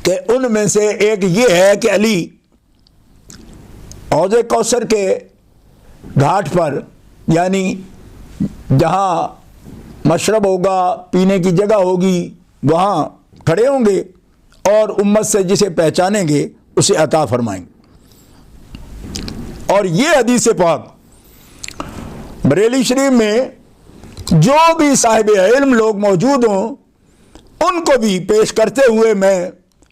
کہ ان میں سے ایک یہ ہے کہ علی حوض کوثر کے گھاٹ پر، یعنی جہاں مشرب ہوگا، پینے کی جگہ ہوگی، وہاں کھڑے ہوں گے اور امت سے جسے پہچانیں گے اسے عطا فرمائیں گے۔ اور یہ حدیث پاک بریلی شریف میں جو بھی صاحب علم لوگ موجود ہوں ان کو بھی پیش کرتے ہوئے میں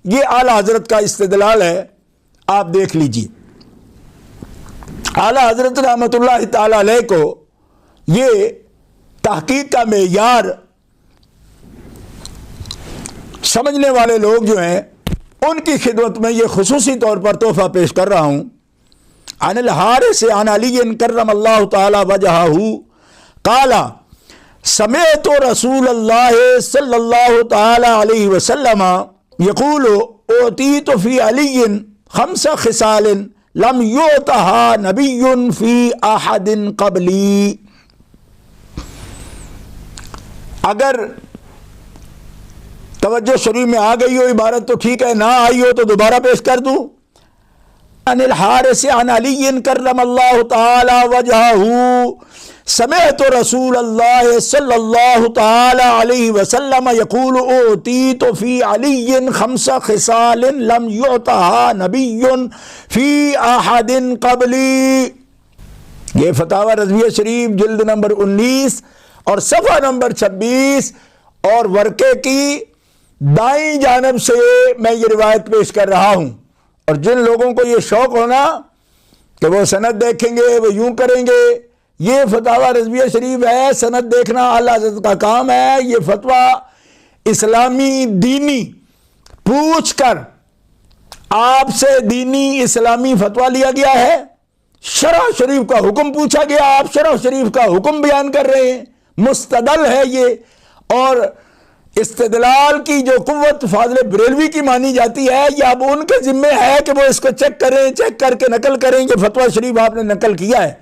یہ اعلیٰ حضرت کا استدلال ہے، آپ دیکھ لیجئے۔ اعلیٰ حضرت رحمۃ اللہ تعالی علیہ کو یہ تحقیق کا معیار سمجھنے والے لوگ جو ہیں ان کی خدمت میں یہ خصوصی طور پر تحفہ پیش کر رہا ہوں۔ عن الحارث عن علی کرم اللہ تعالی وجہہ قال سمعت رسول اللہ صلی اللہ تعالی علیہ وسلم یقول اعطیت فی علی 5 خصال لم یعطها نبی فی احد قبلی۔ اگر توجہ شریف میں آ گئی ہو عبارت تو ٹھیک ہے، نہ آئی ہو تو دوبارہ پیش کر دوں. عن الحارث عن علی کرم اللہ تعالی وجہہ سمعت رسول اللہ صلی اللہ تعالی علیہ وسلم یقول اوتیت فی علی خمس خصال لم یعطها نبی فی احد قبلی. یہ فتاوی رضویہ شریف جلد نمبر 19 اور صفحہ نمبر 26 اور ورقے کی دائیں جانب سے میں یہ روایت پیش کر رہا ہوں. اور جن لوگوں کو یہ شوق ہونا کہ وہ سند دیکھیں گے، وہ یوں کریں گے، یہ فتاوی رضویہ شریف ہے، سند دیکھنا اعلیٰ حضرت کا کام ہے. یہ فتویٰ اسلامی دینی پوچھ کر آپ سے دینی اسلامی فتویٰ لیا گیا ہے، شرع شریف کا حکم پوچھا گیا، آپ شرع شریف کا حکم بیان کر رہے ہیں، مستدل ہے یہ. اور استدلال کی جو قوت فاضل بریلوی کی مانی جاتی ہے، یہ اب ان کے ذمے ہے کہ وہ اس کو چیک کریں، چیک کر کے نقل کریں. یہ فتویٰ شریف آپ نے نقل کیا ہے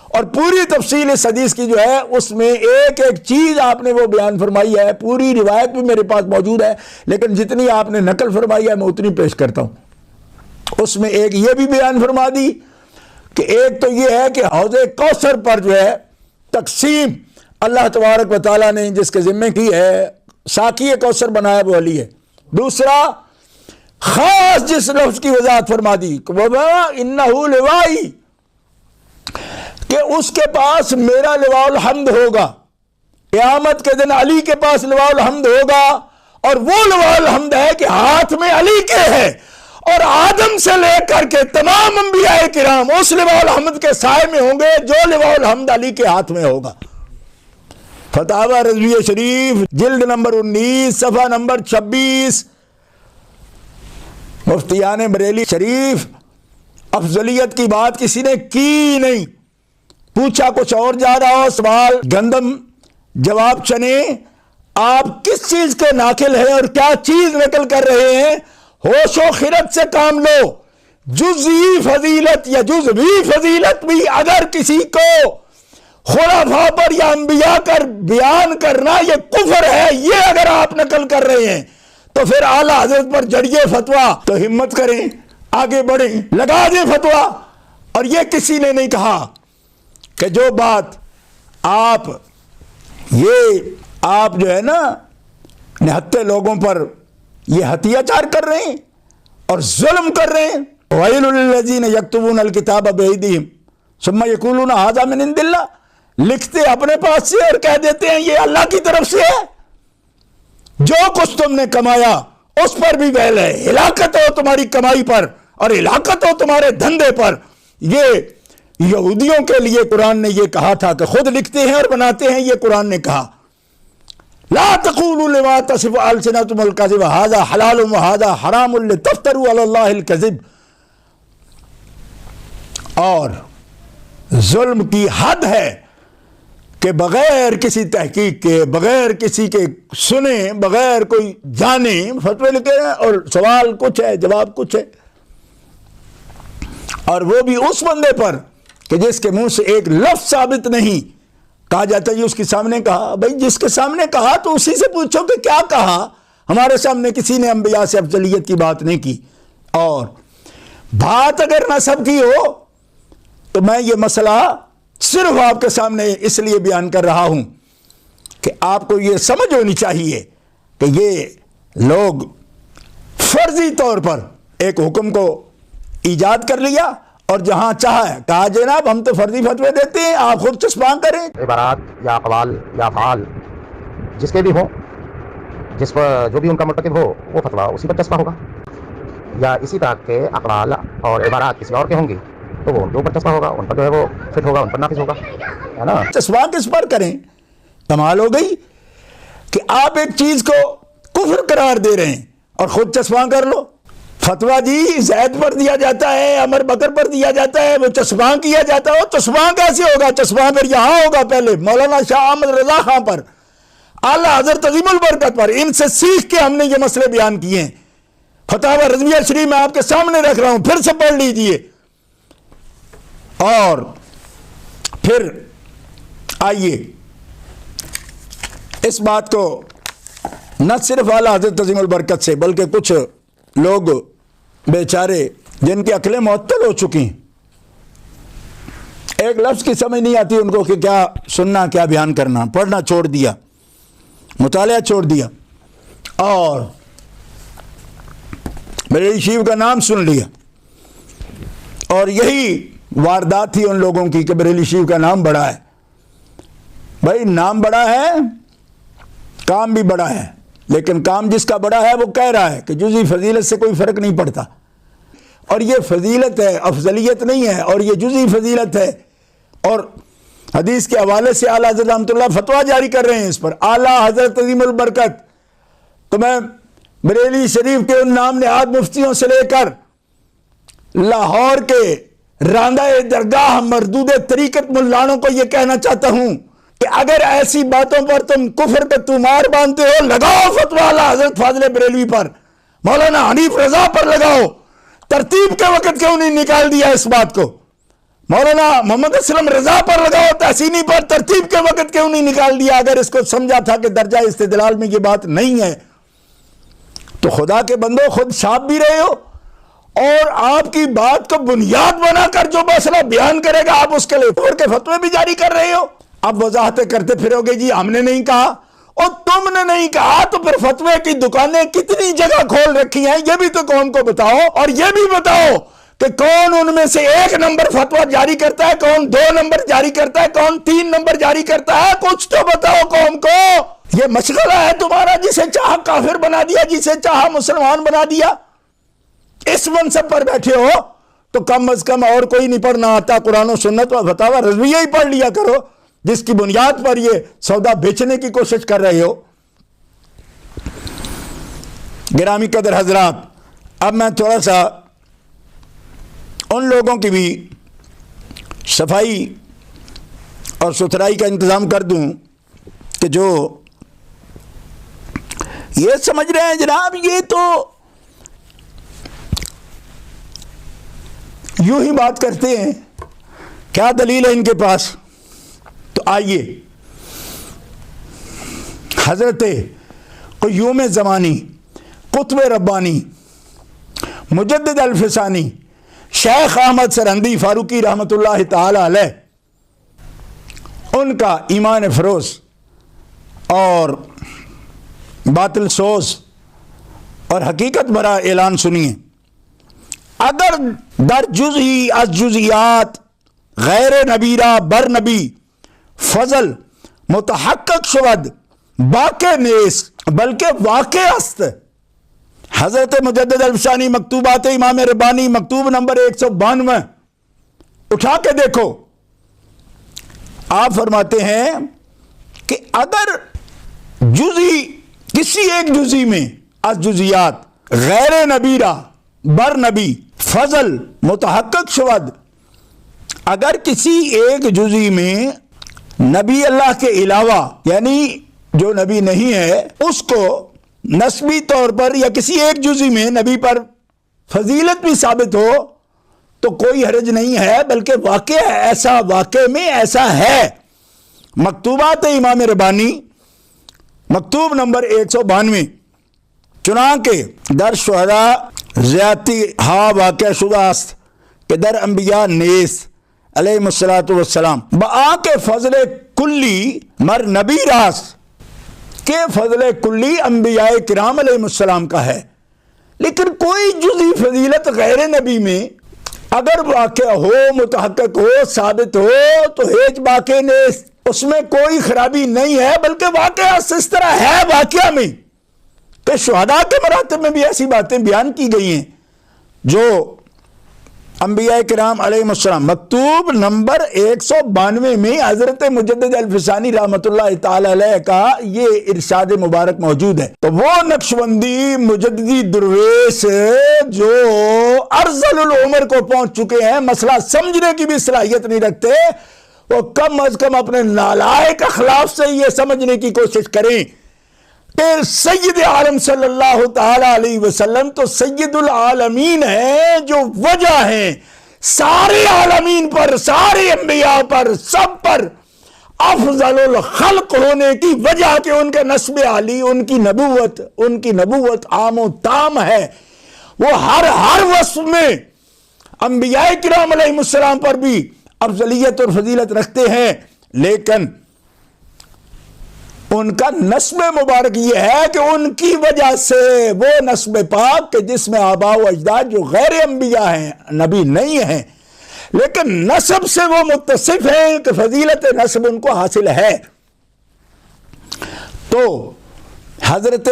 اور پوری تفصیل اس حدیث کی جو ہے اس میں ایک ایک چیز آپ نے وہ بیان فرمائی ہے. پوری روایت بھی میرے پاس موجود ہے، لیکن جتنی آپ نے نقل فرمائی ہے میں اتنی پیش کرتا ہوں. اس میں ایک یہ بھی بیان فرما دی کہ ایک تو یہ ہے کہ حوض کوثر پر جو ہے تقسیم اللہ تبارک و تعالیٰ نے جس کے ذمے کی ہے، ساقی کوثر بنایا وہ علی ہے. دوسرا خاص جس لفظ کی وضاحت فرما دی انہ لوائی، کہ اس کے پاس میرا لواء الحمد ہوگا، قیامت کے دن علی کے پاس لواء الحمد ہوگا. اور وہ لواء الحمد ہے کہ ہاتھ میں علی کے ہے، اور آدم سے لے کر کے تمام انبیاء کرام اس لواء الحمد کے سائے میں ہوں گے جو لواء الحمد علی کے ہاتھ میں ہوگا. فتاوی رضویہ شریف جلد نمبر 19 صفحہ نمبر 26. مفتیان بریلی شریف افضلیت کی بات کسی نے کی نہیں، پوچھا کچھ اور جا رہا ہو، سوال گندم جواب چنے. آپ کس چیز کے ناقل ہیں اور کیا چیز نقل کر رہے ہیں؟ ہوش و خرد سے کام لو. جزئی فضیلت یا جزوی فضیلت بھی اگر کسی کو خلفاء پر یا انبیاء کر بیان کرنا یہ کفر ہے، یہ اگر آپ نقل کر رہے ہیں تو پھر اعلیٰ حضرت پر جڑیے فتویٰ. تو ہمت کریں، آگے بڑھیں، لگا دیں فتویٰ. اور یہ کسی نے نہیں کہا کہ جو بات آپ جو ہے نا نہتے لوگوں پر یہ اتیاچار کر رہے ہیں اور ظلم کر رہے ہیں. وَيْلٌ لِّلَّذِينَ يَكْتُبُونَ الْكِتَابَ بِأَيْدِيهِمْ ثُمَّ يَقُولُونَ هَٰذَا مِنْ عِندِ اللَّهِ، لکھتے اپنے پاس سے اور کہہ دیتے ہیں یہ اللہ کی طرف سے ہے. جو کچھ تم نے کمایا اس پر بھی ویل ہے، ہلاکت ہو تمہاری کمائی پر اور ہلاکت ہو تمہارے دھندے پر. یہ یہودیوں کے لیے قرآن نے یہ کہا تھا کہ خود لکھتے ہیں اور بناتے ہیں. یہ قرآن نے کہا لا تقولوا لما تصف السنتكم الكذب هذا حلال وهذا حرام لتفتروا على الله الكذب. اور ظلم کی حد ہے کہ بغیر کسی تحقیق کے، بغیر کسی کے سنے، بغیر کوئی جانے فتوے لکھے ہیں اور سوال کچھ ہے جواب کچھ ہے. اور وہ بھی اس بندے پر کہ جس کے منہ سے ایک لفظ ثابت نہیں. کہا جاتا ہے یہ اس کے سامنے کہا. بھائی جس کے سامنے کہا تو اسی سے پوچھو کہ کیا کہا. ہمارے سامنے کسی نے انبیاء سے افضلیت کی بات نہیں کی. اور بات اگر نسب کی ہو تو میں یہ مسئلہ صرف آپ کے سامنے اس لیے بیان کر رہا ہوں کہ آپ کو یہ سمجھ ہونی چاہیے کہ یہ لوگ فرضی طور پر ایک حکم کو ایجاد کر لیا اور جہاں چاہے کہا جناب ہم تو فرضی فتوے دیتے ہیں، آپ خود چسپاں کریں. عبارات یا اقوال یا افعال جس کے بھی ہوں، جس پر جو بھی ان کا مرتکب ہو وہ فتویٰ اسی پر چسپاں ہوگا. یا اسی طرح کے اقوال اور عبارات کسی اور کے ہوں گی تو وہ ان کے اوپر چسپاں ہوگا، ان پر جو ہے وہ فٹ ہوگا، ان پر نافذ ہوگا، ہے نا. چسپاں کس پر کریں؟ کمال ہو گئی کہ آپ ایک چیز کو کفر قرار دے رہے ہیں اور خود چسپاں کر لو. فتویٰ جی زید پر دیا جاتا ہے، عمر بکر پر دیا جاتا ہے، وہ چسپاں کیا جاتا ہے. چسپاں کیسے ہوگا؟ چسپاں پھر یہاں ہوگا پہلے مولانا شاہ احمد رضا خان پر، اعلیٰ حضرت عظیم البرکت پر. ان سے سیکھ کے ہم نے یہ مسئلے بیان کیے ہیں. فتاوی رضویہ شریف میں آپ کے سامنے رکھ رہا ہوں، پھر سے پڑھ لیجئے. اور پھر آئیے اس بات کو نہ صرف اعلیٰ حضرت عظیم البرکت سے بلکہ کچھ لوگ بیچارے جن کی عقلیں معطل ہو چکی ہیں، ایک لفظ کی سمجھ نہیں آتی ان کو کہ کیا سننا کیا بیان کرنا، پڑھنا چھوڑ دیا، مطالعہ چھوڑ دیا اور بریلوی شریف کا نام سن لیا، اور یہی واردات تھی ان لوگوں کی کہ بریلوی شریف کا نام بڑا ہے۔ بھائی نام بڑا ہے، کام بھی بڑا ہے، لیکن کام جس کا بڑا ہے وہ کہہ رہا ہے کہ جزوی فضیلت سے کوئی فرق نہیں پڑتا، اور یہ فضیلت ہے، افضلیت نہیں ہے، اور یہ جزوی فضیلت ہے، اور حدیث کے حوالے سے اعلیٰ حضرت رحمۃ اللہ فتویٰ جاری کر رہے ہیں اس پر۔ اعلیٰ حضرت عظیم البرکت، تو میں بریلوی شریف کے ان نام نہاد مفتیوں سے لے کر لاہور کے راندہ درگاہ مردود طریقت ملانوں کو یہ کہنا چاہتا ہوں کہ اگر ایسی باتوں پر تم کفر کا تمہار باندھتے ہو، لگاؤ فتویٰ اعلیٰ حضرت فاضل بریلوی پر، مولانا حنیف رضا پر لگاؤ۔ ترتیب کے وقت کیوں نہیں نکال دیا اس بات کو؟ مولانا محمد اسلم رضا پر لگاؤ، تحسینی پر ترتیب کے وقت کیوں نہیں نکال دیا؟ اگر اس کو سمجھا تھا کہ درجہ استدلال میں یہ بات نہیں ہے تو خدا کے بندو خود چھاپ بھی رہے ہو، اور آپ کی بات کو بنیاد بنا کر جو مسئلہ بیان کرے گا آپ اس کے لیے توڑ کے فتوے بھی جاری کر رہے ہو۔ اب وضاحتیں کرتے پھرو گے جی ہم نے نہیں کہا، اور تم نے نہیں کہا، تو پھر فتوے کی دکانیں کتنی جگہ کھول رکھی ہیں یہ بھی تو قوم کو بتاؤ، اور یہ بھی بتاؤ کہ کون ان میں سے 1 نمبر فتویٰ جاری کرتا ہے، کون 2 نمبر جاری کرتا ہے، کون 3 نمبر جاری کرتا ہے، کچھ تو بتاؤ قوم کو۔ یہ مشغلہ ہے تمہارا، جسے چاہا کافر بنا دیا، جسے چاہا مسلمان بنا دیا۔ اس منصب پر بیٹھے ہو تو کم از کم اور کوئی نہیں پڑھنا آتا قرآن و سنت و فتاوی رضویہ ہی پڑھ لیا کرو، جس کی بنیاد پر یہ سودا بیچنے کی کوشش کر رہے ہو۔ گرامی قدر حضرات، اب میں تھوڑا سا ان لوگوں کی بھی صفائی اور ستھرائی کا انتظام کر دوں کہ جو یہ سمجھ رہے ہیں جناب یہ تو یوں ہی بات کرتے ہیں، کیا دلیل ہے ان کے پاس؟ تو آئیے حضرت قیوم زمانی، قطب ربانی، مجدد الفسانی، شیخ احمد سرہندی فاروقی رحمۃ اللہ تعالی علیہ، ان کا ایمان فروز اور باطل سوز اور حقیقت برا اعلان سنیے۔ اگر در جزئی از جزیات غیر نبیرہ بر نبی فضل متحقق شود باقی نیست بلکہ واقع است۔ حضرت مجدد الفسانی مکتوبات امام ربانی مکتوب نمبر 192 اٹھا کے دیکھو، آپ فرماتے ہیں کہ اگر جزئی کسی ایک جزئی میں از جزیات غیر نبیرہ بر نبی فضل متحقق شود، اگر کسی ایک جزئی میں نبی اللہ کے علاوہ یعنی جو نبی نہیں ہے اس کو نسبی طور پر یا کسی ایک جزئی میں نبی پر فضیلت بھی ثابت ہو تو کوئی حرج نہیں ہے، بلکہ واقع ہے، ایسا واقع میں ایسا ہے۔ مکتوبات امام ربانی مکتوب نمبر 192، چنانکہ در شہداء زیادتی ہا واقع شدہ است کہ در انبیاء نیست علیہ الصلوۃ والسلام بآ کے فضل کلی مر نبی راست، کہ فضل کلی انبیاء کرام علیہ السلام کا ہے، لیکن کوئی جزئی فضیلت غیر نبی میں اگر واقع ہو، متحقق ہو، ثابت ہو تو ہیچ باقی نیست، اس میں کوئی خرابی نہیں ہے، بلکہ واقع اس طرح ہے واقعہ میں کہ شہداء کے مراتب میں بھی ایسی باتیں بیان کی گئی ہیں جو انبیاء کرام علیہ السلام۔ مکتوب نمبر 192 میں حضرت مجدد الفسانی رحمۃ اللہ تعالی علیہ کا یہ ارشاد مبارک موجود ہے۔ تو وہ نقشبندی مجددی درویش جو ارذل العمر کو پہنچ چکے ہیں، مسئلہ سمجھنے کی بھی صلاحیت نہیں رکھتے، وہ کم از کم اپنے نالائق اخلاق سے یہ سمجھنے کی کوشش کریں کہ سید عالم صلی اللہ تعالی علیہ وسلم تو سید العالمین ہیں، جو وجہ ہیں سارے عالمین پر، سارے انبیاء پر، سب پر افضل الخلق ہونے کی وجہ کہ ان کے نسب علی، ان کی نبوت عام و تام ہے، وہ ہر وصف میں انبیاء کرام علیہ السلام پر بھی افضلیت اور فضیلت رکھتے ہیں، لیکن ان کا نسب مبارک یہ ہے کہ ان کی وجہ سے وہ نسب پاک کہ جس میں آباء و اجداد جو غیر انبیاء ہیں، نبی نہیں ہیں، لیکن نسب سے وہ متصف ہیں کہ فضیلت نسب ان کو حاصل ہے۔ تو حضرت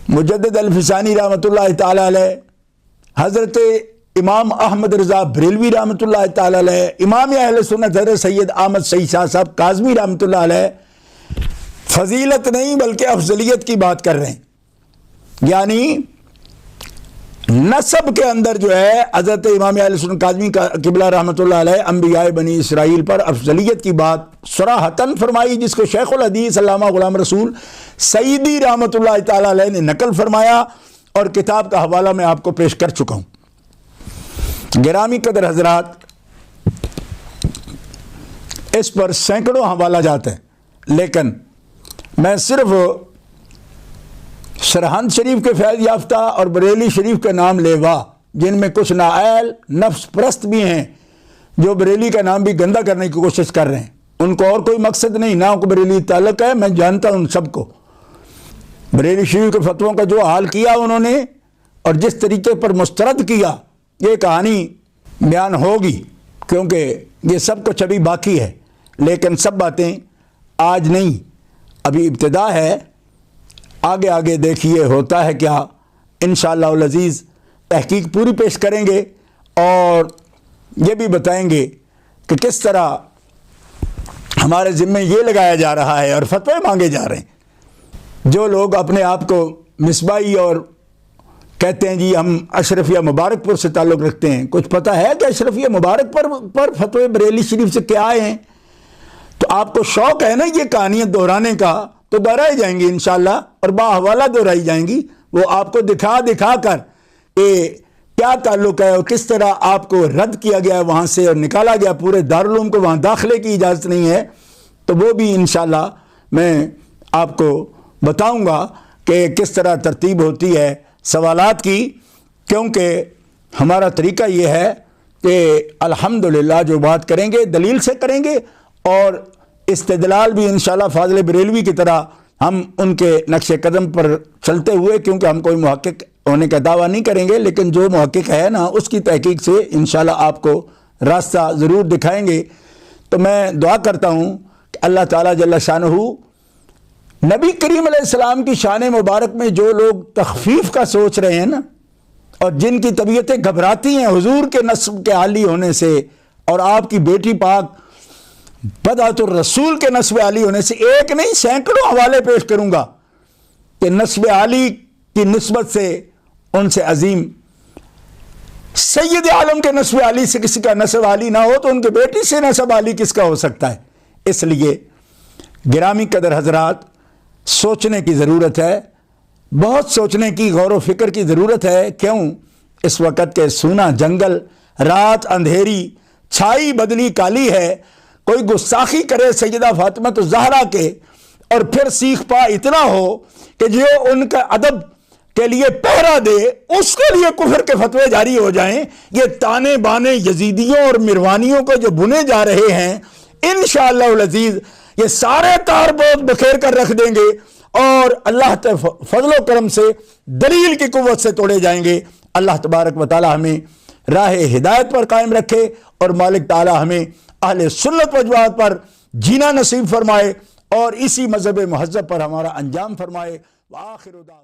مجدد الفسانی رحمۃ اللہ تعالی علیہ، حضرت امام احمد رضا بریلوی رحمۃ اللہ تعالی علیہ، امام اہل سنت حضرت سید احمد شہید شاہ صاحب کاظمی رحمۃ اللہ علیہ فضیلت نہیں بلکہ افضلیت کی بات کر رہے ہیں، یعنی نسب کے اندر جو ہے حضرت امام اہل سنت کاظمی قبلہ رحمۃ اللہ علیہ انبیاء بنی اسرائیل پر افضلیت کی بات صراحتاً فرمائی، جس کو شیخ الحدیث علامہ غلام رسول سعیدی رحمۃ اللہ تعالی علیہ نے نقل فرمایا اور کتاب کا حوالہ میں آپ کو پیش کر چکا ہوں۔ گرامی قدر حضرات، اس پر سینکڑوں حوالہ جاتے ہیں، لیکن میں صرف سرہند شریف کے فیض یافتہ اور بریلی شریف کے نام لیوا، جن میں کچھ نااہل نفس پرست بھی ہیں جو بریلی کا نام بھی گندہ کرنے کی کوشش کر رہے ہیں، ان کو اور کوئی مقصد نہیں، نہ کو بریلی تعلق ہے، میں جانتا ہوں ان سب کو۔ بریلی شریف کے فتووں کا جو حال کیا انہوں نے اور جس طریقے پر مسترد کیا، یہ کہانی بیان ہوگی کیونکہ یہ سب کچھ ابھی باقی ہے، لیکن سب باتیں آج نہیں، ابھی ابتدا ہے، آگے آگے دیکھیے ہوتا ہے کیا۔ انشاءاللہ العزیز تحقیق پوری پیش کریں گے اور یہ بھی بتائیں گے کہ کس طرح ہمارے ذمے یہ لگایا جا رہا ہے اور فتوے مانگے جا رہے ہیں۔ جو لوگ اپنے آپ کو مصباحی اور کہتے ہیں جی ہم اشرفیہ مبارک پور سے تعلق رکھتے ہیں، کچھ پتہ ہے کہ اشرفیہ مبارک پر فتوے بریلی شریف سے کیا آئے ہیں؟ تو آپ کو شوق ہے نا یہ کہانیاں دہرانے کا، تو دہرائی جائیں گی انشاءاللہ اور باحوالہ دہرائی جائیں گی، وہ آپ کو دکھا کر کہ کیا تعلق ہے اور کس طرح آپ کو رد کیا گیا وہاں سے اور نکالا گیا، پورے دارالعلوم کو وہاں داخلے کی اجازت نہیں ہے، تو وہ بھی انشاءاللہ میں آپ کو بتاؤں گا کہ کس طرح ترتیب ہوتی ہے سوالات کی، کیونکہ ہمارا طریقہ یہ ہے کہ الحمدللہ جو بات کریں گے دلیل سے کریں گے اور استدلال بھی انشاءاللہ فاضل بریلوی کی طرح ہم ان کے نقش قدم پر چلتے ہوئے، کیونکہ ہم کوئی محقق ہونے کا دعویٰ نہیں کریں گے، لیکن جو محقق ہے نا اس کی تحقیق سے انشاءاللہ آپ کو راستہ ضرور دکھائیں گے۔ تو میں دعا کرتا ہوں کہ اللہ تعالیٰ جل شانہ نبی کریم علیہ السلام کی شان مبارک میں جو لوگ تخفیف کا سوچ رہے ہیں نا اور جن کی طبیعتیں گھبراتی ہیں حضور کے نسب کے عالی ہونے سے اور آپ کی بیٹی پاک بدعت الرسول کے نسب عالی ہونے سے، ایک نہیں سینکڑوں حوالے پیش کروں گا کہ نسب عالی کی نسبت سے ان سے عظیم سید عالم کے نسب عالی سے کسی کا نسب عالی نہ ہو تو ان کے بیٹی سے نسب عالی کس کا ہو سکتا ہے؟ اس لیے گرامی قدر حضرات سوچنے کی ضرورت ہے، بہت سوچنے کی، غور و فکر کی ضرورت ہے۔ کیوں؟ اس وقت کے سونا جنگل، رات اندھیری، چھائی بدلی کالی ہے، کوئی گستاخی کرے سیدہ فاطمہ الزہرا کے اور پھر سیخ پا اتنا ہو کہ جو ان کا ادب کے لیے پہرا دے اس کے لیے کفر کے فتوے جاری ہو جائیں، یہ تانے بانے یزیدیوں اور مروانیوں کو جو بنے جا رہے ہیں انشاءاللہ العزیز یہ سارے تار بوت بکھیر کر رکھ دیں گے اور اللہ فضل و کرم سے دلیل کی قوت سے توڑے جائیں گے۔ اللہ تبارک و تعالی ہمیں راہ ہدایت پر قائم رکھے اور مالک تعالی ہمیں اہل سنت و جماعت پر جینا نصیب فرمائے اور اسی مذہب مہذب پر ہمارا انجام فرمائے۔ وآخر دعوانا